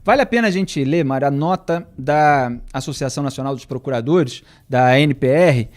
Vale a pena a gente ler, Mário, a nota da Associação Nacional dos Procuradores, da ANPR,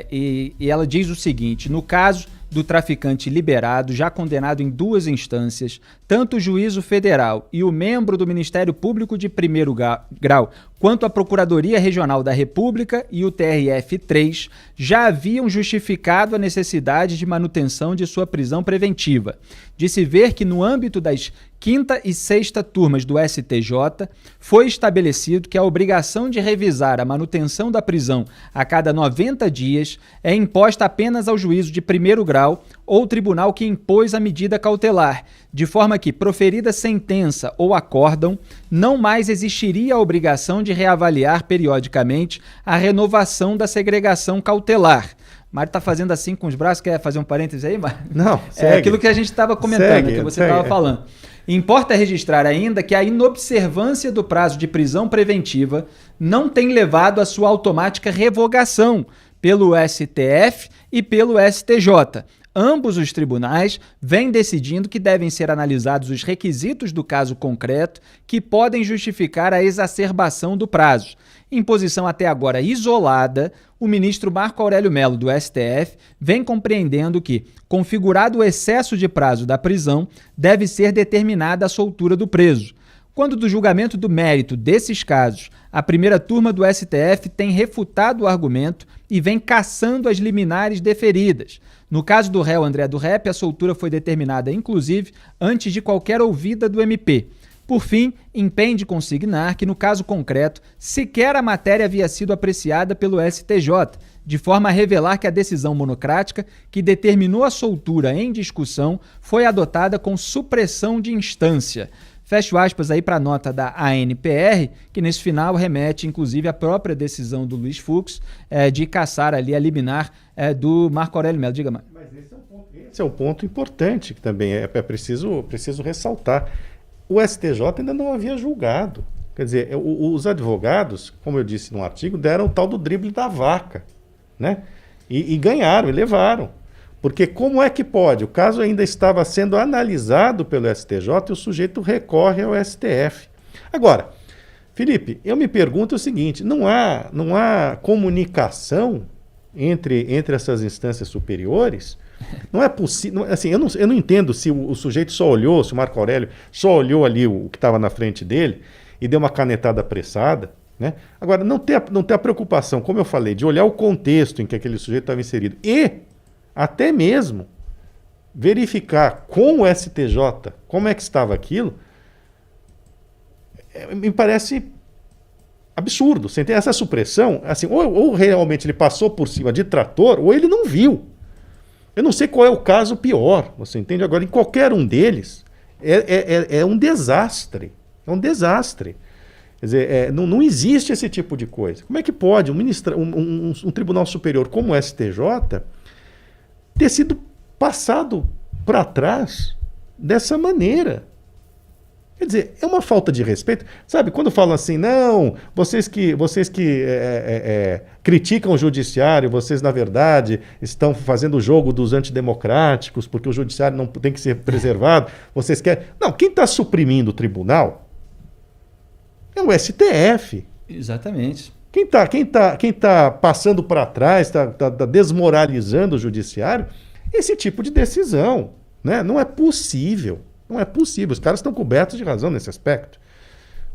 e ela diz o seguinte: no caso do traficante liberado, já condenado em 2 instâncias, tanto o juízo federal e o membro do Ministério Público de primeiro grau, quanto a Procuradoria Regional da República e o TRF-3 já haviam justificado a necessidade de manutenção de sua prisão preventiva. De se ver que, no âmbito das 5ª e 6ª turmas do STJ, foi estabelecido que a obrigação de revisar a manutenção da prisão a cada 90 dias é imposta apenas ao juízo de primeiro grau ou tribunal que impôs a medida cautelar, de forma que, proferida sentença ou acórdão, não mais existiria a obrigação de reavaliar periodicamente a renovação da segregação cautelar. Mário está fazendo assim com os braços, quer fazer um parênteses aí, Mário? Não, segue. É aquilo que a gente estava comentando, que você estava falando. Importa registrar ainda que a inobservância do prazo de prisão preventiva não tem levado à sua automática revogação pelo STF e pelo STJ. Ambos os tribunais vêm decidindo que devem ser analisados os requisitos do caso concreto que podem justificar a exacerbação do prazo. Em posição até agora isolada, o ministro Marco Aurélio Mello, do STF, vem compreendendo que, configurado o excesso de prazo da prisão, deve ser determinada a soltura do preso. Quando do julgamento do mérito desses casos, a primeira turma do STF tem refutado o argumento e vem cassando as liminares deferidas. No caso do réu André do Rep, a soltura foi determinada, inclusive, antes de qualquer ouvida do MP. Por fim, impende consignar que, no caso concreto, sequer a matéria havia sido apreciada pelo STJ, de forma a revelar que a decisão monocrática que determinou a soltura em discussão foi adotada com supressão de instância. Fecho aspas aí para a nota da ANPR, que nesse final remete, inclusive, à própria decisão do Luiz Fux de cassar ali a liminar do Marco Aurélio Mello. Diga mais. Mas esse é um ponto importante que também é preciso ressaltar. O STJ ainda não havia julgado. Quer dizer, os advogados, como eu disse no artigo, deram o tal do drible da vaca, né? E ganharam, e levaram. Porque como é que pode? O caso ainda estava sendo analisado pelo STJ e o sujeito recorre ao STF. Agora, Felipe, eu me pergunto o seguinte: não há comunicação entre essas instâncias superiores? Não é possível. Assim, eu não entendo se o sujeito só olhou, se o Marco Aurélio só olhou ali o que estava na frente dele e deu uma canetada apressada, né? Agora, não ter a preocupação, como eu falei, de olhar o contexto em que aquele sujeito estava inserido e até mesmo verificar com o STJ como é que estava aquilo, me parece absurdo. Você tem essa supressão, assim, ou realmente ele passou por cima de trator, ou ele não viu. Eu não sei qual é o caso pior, você entende? Agora, em qualquer um deles, é um desastre. É um desastre. Quer dizer, não existe esse tipo de coisa. Como é que pode um tribunal superior como o STJ ter sido passado para trás dessa maneira? Quer dizer, é uma falta de respeito. Sabe, quando falam assim, não, vocês que criticam o judiciário, vocês, na verdade, estão fazendo o jogo dos antidemocráticos, porque o judiciário não tem que ser preservado, vocês querem... Não, quem está suprimindo o tribunal é o STF. Exatamente. Quem tá passando para trás, está desmoralizando o judiciário, esse tipo de decisão, né? Não é possível. Não é possível. Os caras estão cobertos de razão nesse aspecto.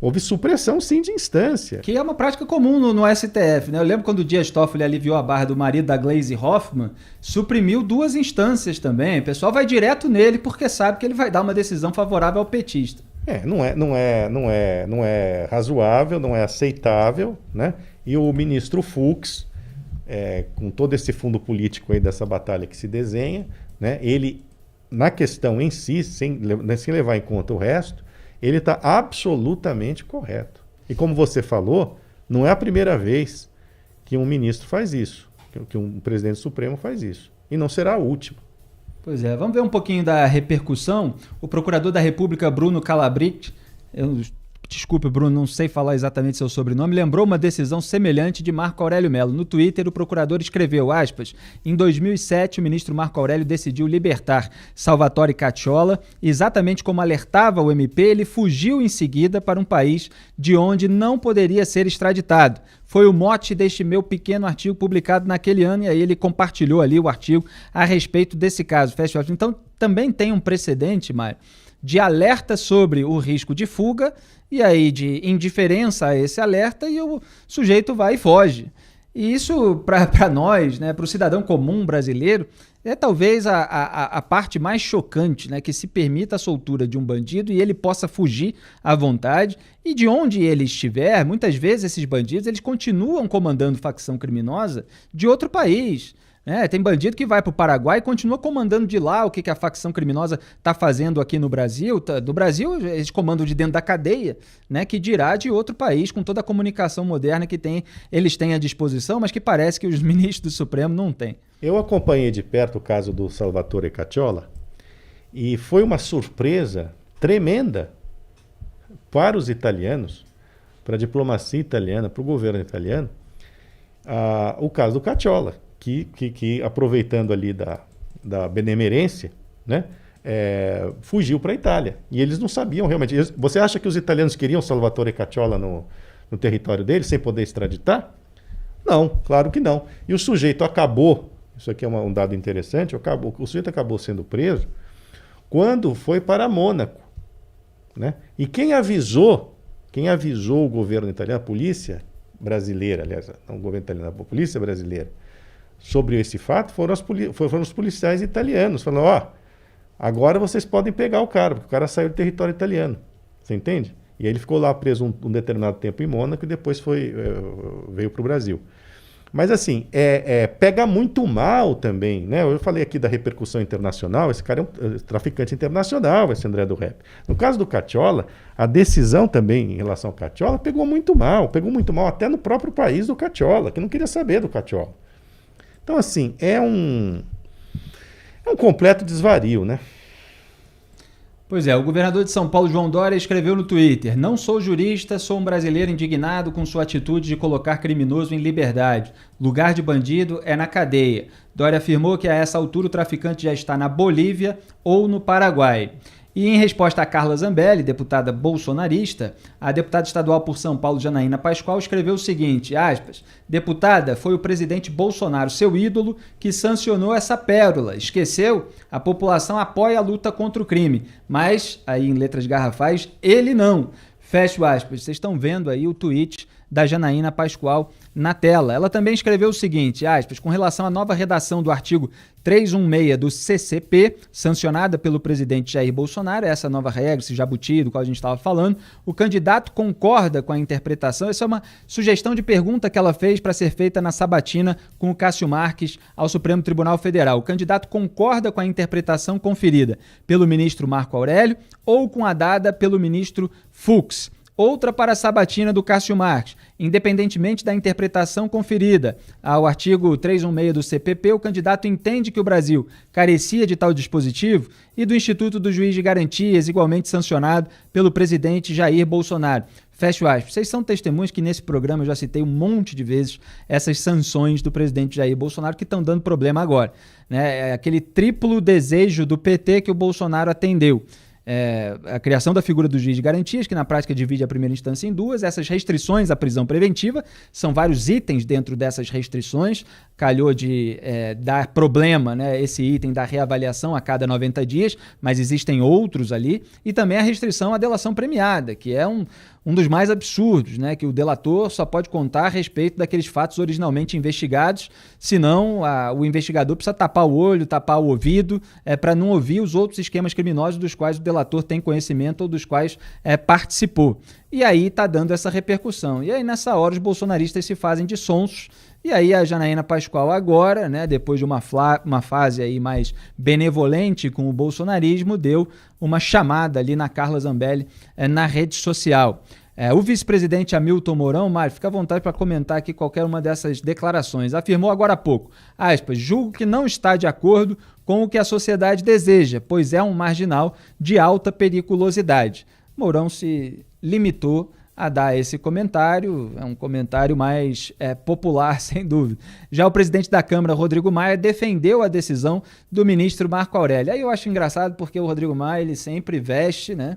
Houve supressão, sim, de instância. Que é uma prática comum no STF, né? Eu lembro quando o Dias Toffoli aliviou a barra do marido da Gleisi Hoffmann, suprimiu 2 instâncias também. O pessoal vai direto nele porque sabe que ele vai dar uma decisão favorável ao petista. Não é razoável, não é aceitável, né? E o ministro Fux, com todo esse fundo político aí dessa batalha que se desenha, né? Ele, na questão em si, sem levar em conta o resto, ele está absolutamente correto. E como você falou, não é a primeira vez que um ministro faz isso, que um presidente supremo faz isso. E não será a última. Pois é, vamos ver um pouquinho da repercussão. O procurador da República, Bruno Calabrite, desculpe, Bruno, não sei falar exatamente seu sobrenome, lembrou uma decisão semelhante de Marco Aurélio Mello. No Twitter, o procurador escreveu, aspas, em 2007, o ministro Marco Aurélio decidiu libertar Salvatore Cacciola, exatamente como alertava o MP, ele fugiu em seguida para um país de onde não poderia ser extraditado. Foi o mote deste meu pequeno artigo publicado naquele ano, e aí ele compartilhou ali o artigo a respeito desse caso. Então, também tem um precedente, Mário, de alerta sobre o risco de fuga, e aí de indiferença a esse alerta, e o sujeito vai e foge. E isso, para nós, né, para o cidadão comum brasileiro, é talvez a parte mais chocante, né, que se permita a soltura de um bandido e ele possa fugir à vontade, e de onde ele estiver, muitas vezes esses bandidos eles continuam comandando facção criminosa de outro país. Tem bandido que vai para o Paraguai e continua comandando de lá o que a facção criminosa está fazendo aqui no Brasil. Do Brasil, eles comandam de dentro da cadeia, né, que dirá de outro país, com toda a comunicação moderna que eles têm à disposição, mas que parece que os ministros do Supremo não têm. Eu acompanhei de perto o caso do Salvatore Cacciola e foi uma surpresa tremenda para os italianos, para a diplomacia italiana, para o governo italiano, o caso do Cacciola. Que aproveitando ali da benemerência, né, fugiu para a Itália. E eles não sabiam realmente. Você acha que os italianos queriam Salvatore Cacciola no território deles, sem poder extraditar? Não, claro que não. E o sujeito acabou, isso aqui é um dado interessante, o sujeito acabou sendo preso quando foi para Mônaco. Né? E quem avisou o governo italiano, a polícia brasileira, aliás, não o governo italiano, a polícia brasileira, sobre esse fato foram os policiais italianos, falando, agora vocês podem pegar o cara, porque o cara saiu do território italiano. Você entende? E aí ele ficou lá preso um determinado tempo em Mônaco e depois veio para o Brasil. Mas assim, pega muito mal também, né? Eu falei aqui da repercussão internacional, esse cara é um traficante internacional, esse André do Rap. No caso do Cacciola, a decisão também em relação ao Cacciola pegou muito mal até no próprio país do Cacciola, que não queria saber do Cacciola. Então, assim, é um completo desvario, né? Pois é, o governador de São Paulo, João Dória, escreveu no Twitter: não sou jurista, sou um brasileiro indignado com sua atitude de colocar criminoso em liberdade. Lugar de bandido é na cadeia. Dória afirmou que a essa altura o traficante já está na Bolívia ou no Paraguai. E em resposta a Carla Zambelli, deputada bolsonarista, a deputada estadual por São Paulo, Janaína Pascoal, escreveu o seguinte, aspas, deputada, foi o presidente Bolsonaro, seu ídolo, que sancionou essa pérola. Esqueceu? A população apoia a luta contra o crime, mas, aí em letras garrafais, ele não. Fecho aspas. Vocês estão vendo aí o tweet da Janaína Pascoal na tela. Ela também escreveu o seguinte, aspas, com relação à nova redação do artigo 316 do CCP, sancionada pelo presidente Jair Bolsonaro, essa nova regra, esse jabuti do qual a gente estava falando, o candidato concorda com a interpretação. Essa é uma sugestão de pergunta que ela fez para ser feita na sabatina com o Cássio Marques ao Supremo Tribunal Federal. O candidato concorda com a interpretação conferida pelo ministro Marco Aurélio ou com a dada pelo ministro Fux. Outra para a sabatina do Cássio Marques. Independentemente da interpretação conferida ao artigo 316 do CPP, o candidato entende que o Brasil carecia de tal dispositivo e do Instituto do Juiz de Garantias, igualmente sancionado pelo presidente Jair Bolsonaro. Fecho aspas. Vocês são testemunhas que nesse programa eu já citei um monte de vezes essas sanções do presidente Jair Bolsonaro que estão dando problema agora. Né? É aquele triplo desejo do PT que o Bolsonaro atendeu. A criação da figura do juiz de garantias, que na prática divide a primeira instância em duas, essas restrições à prisão preventiva, são vários itens dentro dessas restrições, calhou de dar problema, né, esse item da reavaliação a cada 90 dias, mas existem outros ali, e também a restrição à delação premiada, que é um dos mais absurdos, né, que o delator só pode contar a respeito daqueles fatos originalmente investigados, senão o investigador precisa tapar o olho, tapar o ouvido, para não ouvir os outros esquemas criminosos dos quais o delator tem conhecimento ou dos quais participou. E aí está dando essa repercussão. E aí nessa hora os bolsonaristas se fazem de sonsos. E aí a Janaína Pascoal agora, né, depois de uma fase aí mais benevolente com o bolsonarismo, deu uma chamada ali na Carla Zambelli na rede social. O vice-presidente Hamilton Mourão, Mário, fica à vontade para comentar aqui qualquer uma dessas declarações. Afirmou agora há pouco, aspas, julgo que não está de acordo com o que a sociedade deseja, pois é um marginal de alta periculosidade. Mourão se limitou a dar esse comentário, é um comentário mais popular, sem dúvida. Já o presidente da Câmara, Rodrigo Maia, defendeu a decisão do ministro Marco Aurélio. Aí eu acho engraçado porque o Rodrigo Maia ele sempre veste, né,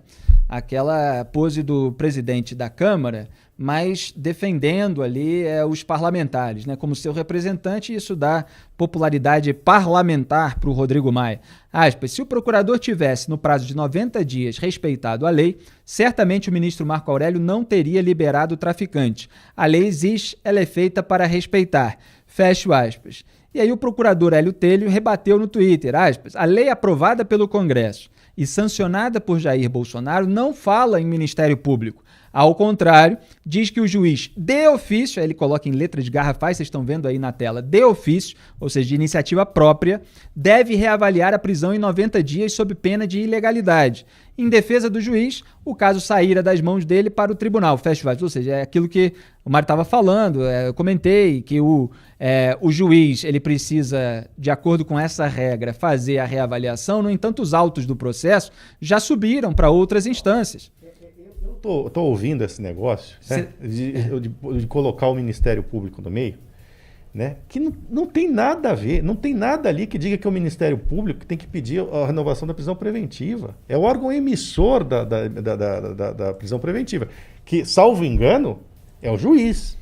aquela pose do presidente da Câmara, mas defendendo ali os parlamentares, né, como seu representante, e isso dá popularidade parlamentar para o Rodrigo Maia. Aspas, se o procurador tivesse, no prazo de 90 dias, respeitado a lei, certamente o ministro Marco Aurélio não teria liberado o traficante. A lei existe, ela é feita para respeitar. Fecho aspas. E aí o procurador Hélio Telho rebateu no Twitter, aspas, a lei aprovada pelo Congresso e sancionada por Jair Bolsonaro não fala em Ministério Público. Ao contrário, diz que o juiz de ofício, ele coloca em letra de garrafais, vocês estão vendo aí na tela, de ofício, ou seja, de iniciativa própria, deve reavaliar a prisão em 90 dias sob pena de ilegalidade. Em defesa do juiz, o caso saíra das mãos dele para o tribunal. Fecha aspas. Ou seja, é aquilo que o Mário estava falando, eu comentei que o juiz ele precisa, de acordo com essa regra, fazer a reavaliação, no entanto, os autos do processo já subiram para outras instâncias. Tô ouvindo esse negócio, né, de colocar o Ministério Público no meio, né, que não tem nada a ver, não tem nada ali que diga que é o Ministério Público tem que pedir a renovação da prisão preventiva. É o órgão emissor da prisão preventiva, que, salvo engano, é o juiz.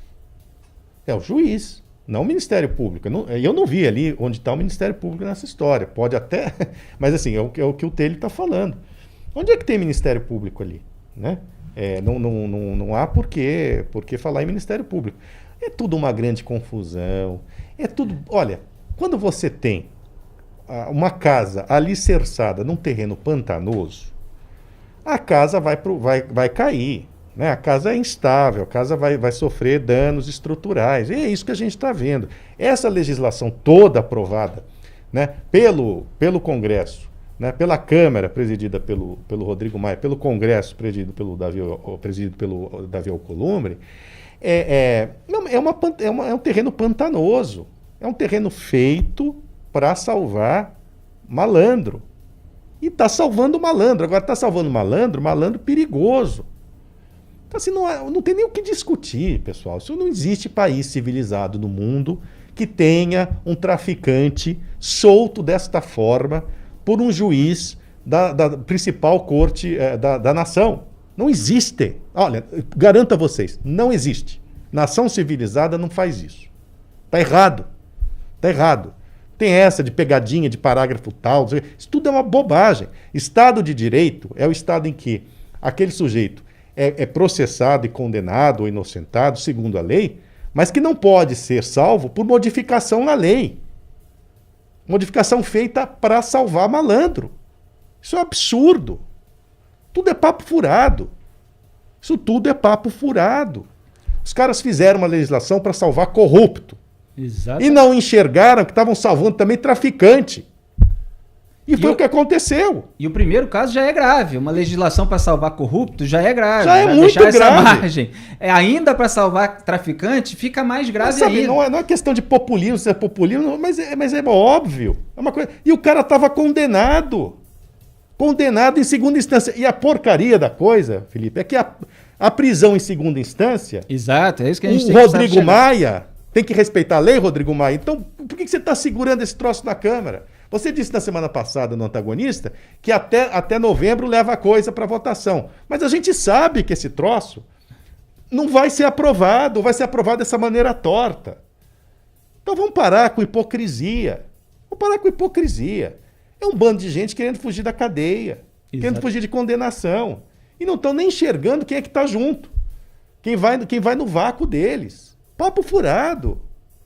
É o juiz, não o Ministério Público. Eu não vi ali onde está o Ministério Público nessa história. Pode até, mas assim, é o que o Telho está falando. Onde é que tem Ministério Público ali, né? Não há por que falar em Ministério Público. É tudo uma grande confusão. É tudo. Olha, quando você tem uma casa alicerçada num terreno pantanoso, a casa vai cair, né? A casa é instável, a casa vai sofrer danos estruturais. E é isso que a gente está vendo. Essa legislação toda aprovada, né, pelo Congresso, né, pela Câmara, presidida pelo Rodrigo Maia, pelo Congresso, presidido pelo Davi Alcolumbre, é um terreno pantanoso. É um terreno feito para salvar malandro. E está salvando malandro. Agora está salvando malandro perigoso. Então, assim, não tem nem o que discutir, pessoal. Isso não existe país civilizado no mundo que tenha um traficante solto desta forma por um juiz da principal corte da nação. Não existe. Olha, garanto a vocês, não existe. Nação civilizada não faz isso. Está errado. Está errado. Tem essa de pegadinha, de parágrafo tal. Isso tudo é uma bobagem. Estado de Direito é o estado em que aquele sujeito é processado e condenado ou inocentado, segundo a lei, mas que não pode ser salvo por modificação na lei. Modificação feita para salvar malandro. Isso é um absurdo. Tudo é papo furado. Isso tudo é papo furado. Os caras fizeram uma legislação para salvar corrupto. Exato. E não enxergaram que estavam salvando também traficante. E foi o que aconteceu. E o primeiro caso já é grave. Uma legislação para salvar corrupto já é grave. Já é muito grave. Essa margem. Ainda para salvar traficante, fica mais grave, sabe, ainda. Não é questão de populismo, se é populismo, mas é óbvio. É uma coisa. E o cara estava condenado. Condenado em segunda instância. E a porcaria da coisa, Felipe, é que a prisão em segunda instância... Exato, é isso que a gente tem que saber. O Rodrigo Maia tem que respeitar a lei, Rodrigo Maia. Então, por que você está segurando esse troço na Câmara? Você disse na semana passada, no Antagonista, que até novembro leva a coisa para votação. Mas a gente sabe que esse troço não vai ser aprovado, vai ser aprovado dessa maneira torta. Então vamos parar com hipocrisia. Vamos parar com hipocrisia. É um bando de gente querendo fugir da cadeia, querendo fugir de condenação. E não estão nem enxergando quem é que está junto. Quem vai no vácuo deles. Papo furado.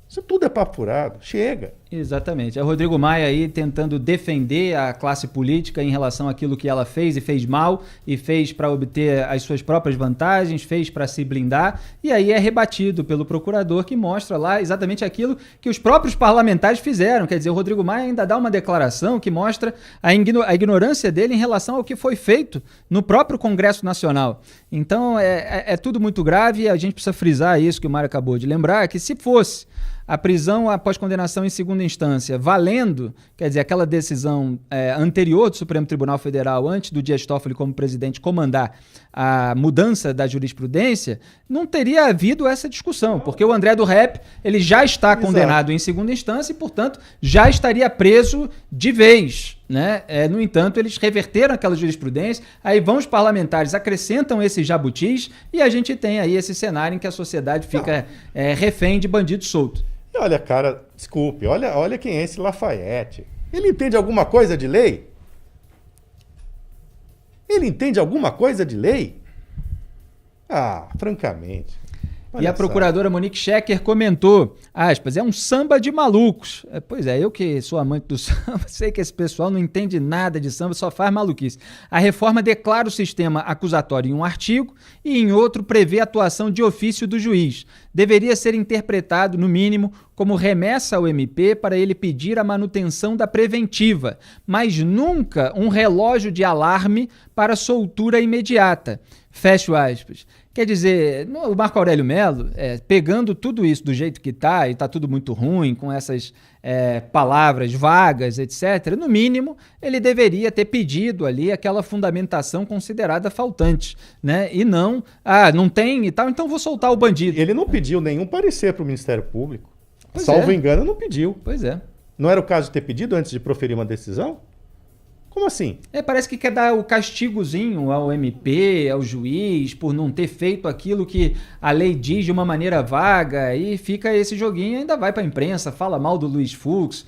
Isso tudo é papo furado. Chega. Exatamente. É o Rodrigo Maia aí tentando defender a classe política em relação àquilo que ela fez e fez mal, e fez para obter as suas próprias vantagens, fez para se blindar, e aí é rebatido pelo procurador, que mostra lá exatamente aquilo que os próprios parlamentares fizeram. Quer dizer, o Rodrigo Maia ainda dá uma declaração que mostra a ignorância dele em relação ao que foi feito no próprio Congresso Nacional. Então é tudo muito grave, e a gente precisa frisar isso que o Mário acabou de lembrar, que se fosse a prisão após condenação em segunda instância valendo, quer dizer, aquela decisão anterior do Supremo Tribunal Federal, antes do Dias Toffoli como presidente comandar a mudança da jurisprudência, não teria havido essa discussão, porque o André do Rep, ele já está condenado em segunda instância e, portanto, já estaria preso de vez, né? No entanto, eles reverteram aquela jurisprudência, aí vão os parlamentares, acrescentam esses jabutis e a gente tem aí esse cenário em que a sociedade fica refém de bandido solto. E olha, cara, desculpe, olha quem é esse Lafayette. Ele entende alguma coisa de lei? Ele entende alguma coisa de lei? Ah, francamente. E a procuradora Monique Schecker comentou, aspas, é um samba de malucos. Pois é, eu que sou amante do samba, sei que esse pessoal não entende nada de samba, só faz maluquice. A reforma declara o sistema acusatório em um artigo e em outro prevê a atuação de ofício do juiz. Deveria ser interpretado, no mínimo, como remessa ao MP para ele pedir a manutenção da preventiva, mas nunca um relógio de alarme para soltura imediata. Fecho aspas. Quer dizer, o Marco Aurélio Mello, pegando tudo isso do jeito que está, e está tudo muito ruim, com essas palavras vagas, etc., no mínimo, ele deveria ter pedido ali aquela fundamentação considerada faltante, né? E não, não tem e tal, então vou soltar o bandido. Ele não pediu nenhum parecer para o Ministério Público. Salvo engano, não pediu. Pois é. Não era o caso de ter pedido antes de proferir uma decisão? Como assim? Parece que quer dar o castigozinho ao MP, ao juiz, por não ter feito aquilo que a lei diz de uma maneira vaga, e fica esse joguinho, ainda vai para a imprensa, fala mal do Luiz Fux.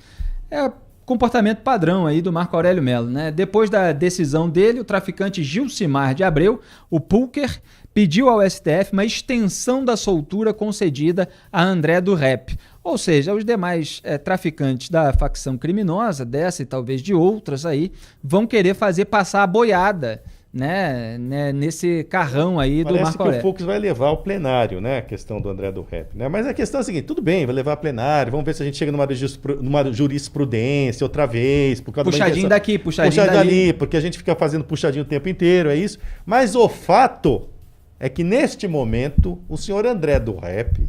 É comportamento padrão aí do Marco Aurélio Mello, né? Depois da decisão dele, o traficante Gilcimar de Abreu, o Pulker, pediu ao STF uma extensão da soltura concedida a André do Rep. Ou seja, os demais traficantes da facção criminosa, dessa e talvez de outras aí, vão querer fazer passar a boiada, né, nesse carrão aí do Marco Aurélio. Parece que o Fux vai levar ao plenário, né, a questão do André do Rep, né? Mas a questão é a seguinte, tudo bem, vai levar ao plenário, vamos ver se a gente chega numa jurisprudência outra vez. Por causa puxadinho daqui, puxadinho dali, porque a gente fica fazendo puxadinho o tempo inteiro, é isso. Mas o fato é que neste momento, o senhor André do Rep,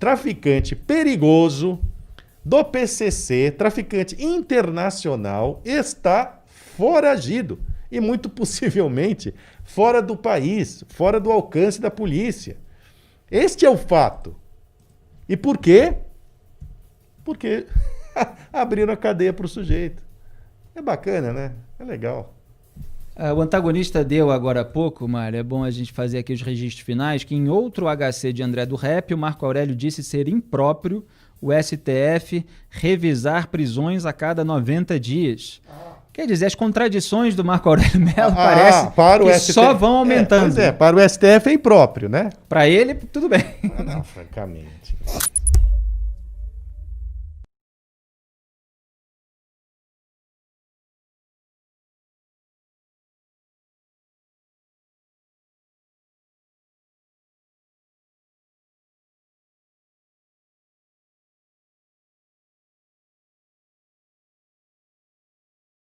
traficante perigoso do PCC, traficante internacional, está foragido e muito possivelmente fora do país, fora do alcance da polícia. Este é o fato. E por quê? Porque abriram a cadeia para o sujeito. É bacana, né? É legal. O antagonista deu agora há pouco, Mário, é bom a gente fazer aqui os registros finais, que em outro HC de André do Rep, o Marco Aurélio disse ser impróprio o STF revisar prisões a cada 90 dias. Quer dizer, as contradições do Marco Aurélio Mello parece que só vão aumentando. Para o STF é impróprio, né? Para ele, tudo bem. Não, francamente.